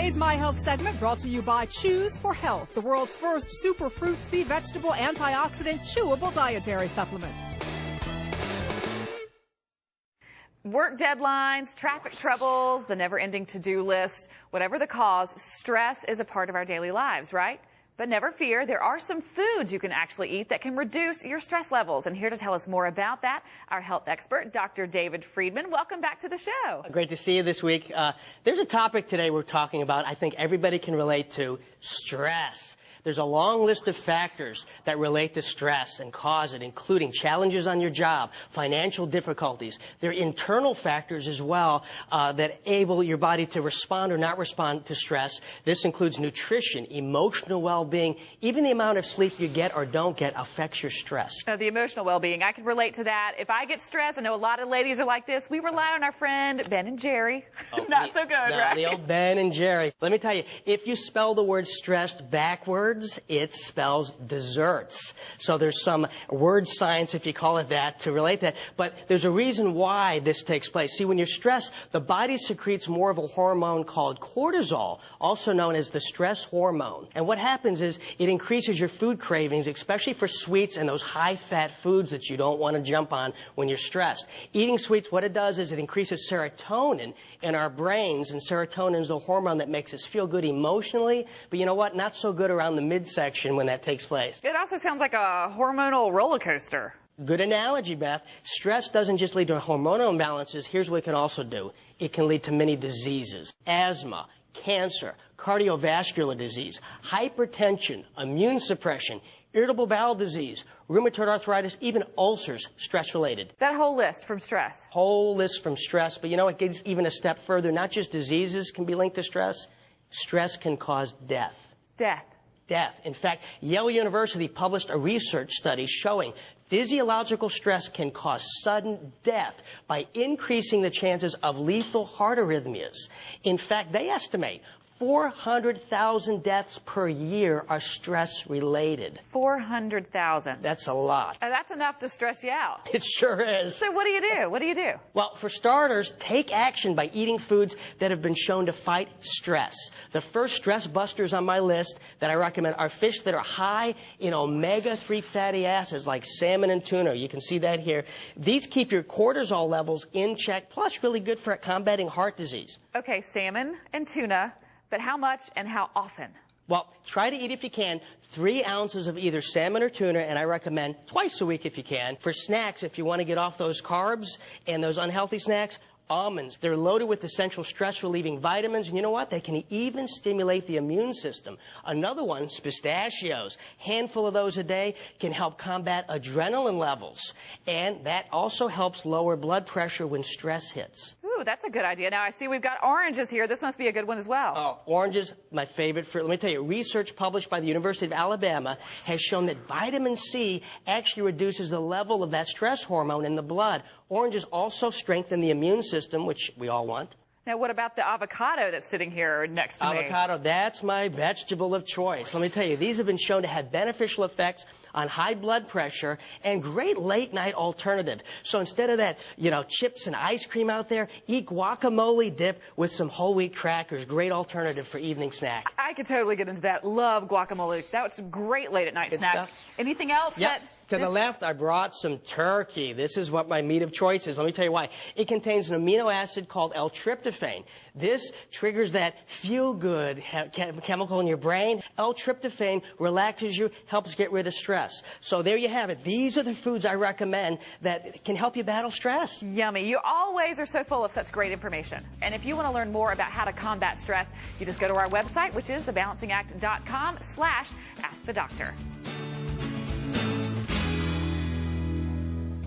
Today's My Health segment brought to you by Choose for Health, the world's first superfruit sea vegetable antioxidant chewable dietary supplement. Work deadlines, traffic troubles, the never-ending to-do list, whatever the cause, stress is a part of our daily lives, right? But never fear, there are some foods you can actually eat that can reduce your stress levels. And here to tell us more about that, our health expert, Dr. David Friedman. Welcome back to the show. Great to see you this week. There's a topic today we're talking about I think everybody can relate to, stress. There's a long list of factors that relate to stress and cause it, including challenges on your job, financial difficulties. There are internal factors as well that enable your body to respond or not respond to stress. This includes nutrition, emotional well-being, even the amount of sleep you get or don't get affects your stress. The emotional well-being, I can relate to that. If I get stressed, I know a lot of ladies are like this. We rely on our friend Ben and Jerry. Not so good, right? The old Ben and Jerry. Let me tell you, if you spell the word stressed backwards, it spells desserts. So there's some word science, if you call it that, to relate that. But there's a reason why this takes place. See, when you're stressed, the body secretes more of a hormone called cortisol, also known as the stress hormone. And what happens is it increases your food cravings, especially for sweets and those high-fat foods that you don't want to jump on when you're stressed. Eating sweets, what it does is it increases serotonin in our brains, and serotonin is a hormone that makes us feel good emotionally, but you know what? Not so good around the midsection when that takes place. It also sounds like a hormonal roller coaster. Good analogy, Beth. Stress doesn't just lead to hormonal imbalances. Here's what it can also do. It can lead to many diseases: asthma, cancer, cardiovascular disease, hypertension, immune suppression, irritable bowel disease, rheumatoid arthritis, even ulcers, stress-related. That whole list from stress. Whole list from stress. But you know, it gets even a step further. Not just diseases can be linked to stress. Stress can cause death. Death. In fact, Yale University published a research study showing physiological stress can cause sudden death by increasing the chances of lethal heart arrhythmias. In fact, they estimate 400,000 deaths per year are stress-related. 400,000. That's a lot. That's enough to stress you out. It sure is. So what do you do? What do you do? Well, for starters, take action by eating foods that have been shown to fight stress. The first stress busters on my list that I recommend are fish that are high in omega-3 fatty acids like salmon and tuna. You can see that here. These keep your cortisol levels in check, plus really good for combating heart disease. Okay, salmon and tuna. But how much and how often? Well, try to eat, if you can, 3 ounces of either salmon or tuna, and I recommend twice a week if you can. For snacks, if you want to get off those carbs and those unhealthy snacks, almonds. They're loaded with essential stress-relieving vitamins, and you know what? They can even stimulate the immune system. Another one is pistachios. Handful of those a day can help combat adrenaline levels, and that also helps lower blood pressure when stress hits. Ooh, that's a good idea. Now, I see we've got oranges here. This must be a good one as well. Oh, oranges, my favorite fruit. Let me tell you, research published by the University of Alabama has shown that vitamin C actually reduces the level of that stress hormone in the blood. Oranges also strengthen the immune system, which we all want. Now, what about the avocado that's sitting here next to me? Avocado, that's my vegetable of choice. Let me tell you, these have been shown to have beneficial effects on high blood pressure and great late-night alternative. So instead of that, chips and ice cream out there, eat guacamole dip with some whole wheat crackers. Great alternative for evening snack. I could totally get into that. Love guacamole. That's great late-at-night snacks. Anything else? Yep. To the left, I brought some turkey. This is what my meat of choice is. Let me tell you why. It contains an amino acid called L-tryptophan. This triggers that feel-good chemical in your brain. L-tryptophan relaxes you, helps get rid of stress. So there you have it. These are the foods I recommend that can help you battle stress. Yummy. You always are so full of such great information. And if you want to learn more about how to combat stress, you just go to our website, which is thebalancingact.com/askthedoctor.